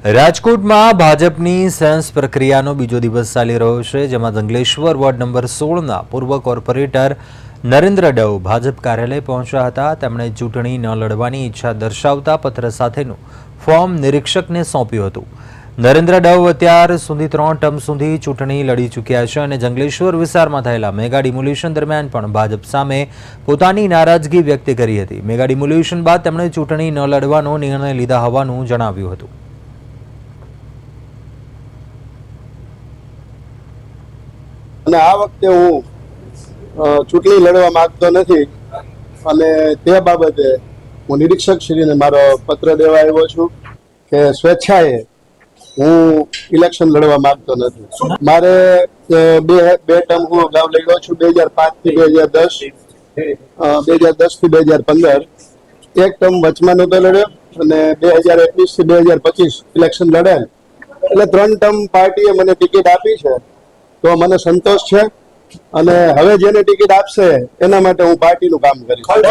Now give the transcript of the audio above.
રાજકોટમાં ભાજપની સેન્સ પ્રક્રિયાનો બીજો દિવસ ચાલી રહ્યો છે, જેમાં જંગલેશ્વર વોર્ડ નંબર 16ના પૂર્વ કોર્પોરેટર નરેન્દ્ર ડવ ભાજપ કાર્યાલય પહોંચ્યા હતા. તેમણે ચૂંટણી ન લડવાની ઈચ્છા દર્શાવતા પત્ર સાથેનું ફોર્મ નિરીક્ષકને સોંપ્યું હતું. નરેન્દ્ર ડવ અત્યાર સુધી 3 ટર્મ સુધી ચૂંટણી લડી ચૂક્યા છે અને જંગલેશ્વર વિસ્તારમાં થયેલા મેગા ડિમોલિશન દરમિયાન પણ ભાજપ સામે પોતાની નારાજગી વ્યક્ત કરી હતી. મેગા ડિમોલિશન બાદ તેમણે ચૂંટણી ન લડવાનો નિર્ણય લીધા હોવાનું જણાવ્યું હતું. અને આ વખતે હું ચૂંટણી લડવા માંગતો નથી અને તે બાબતે હું નિરીક્ષક શ્રીને મારો પત્ર દેવા આવ્યો છું કે સ્વેચ્છાએ હું ઇલેક્શન લડવા માંગતો નથી. મારે બે ટર્મ હું અગાઉ લડ્યો છું, 2005 થી 2010, 2010 થી 2015. એક ટર્મ વચમાં નહોતો લડ્યો અને 2021 થી 2025 ઇલેક્શન લડેલ. એટલે 3 ટર્મ પાર્ટીએ મને ટિકિટ આપી છે, તો મને સંતોષ છે અને હવે જેને ટિકિટ આપશે એના માટે હું પાર્ટીનું કામ કરીશ.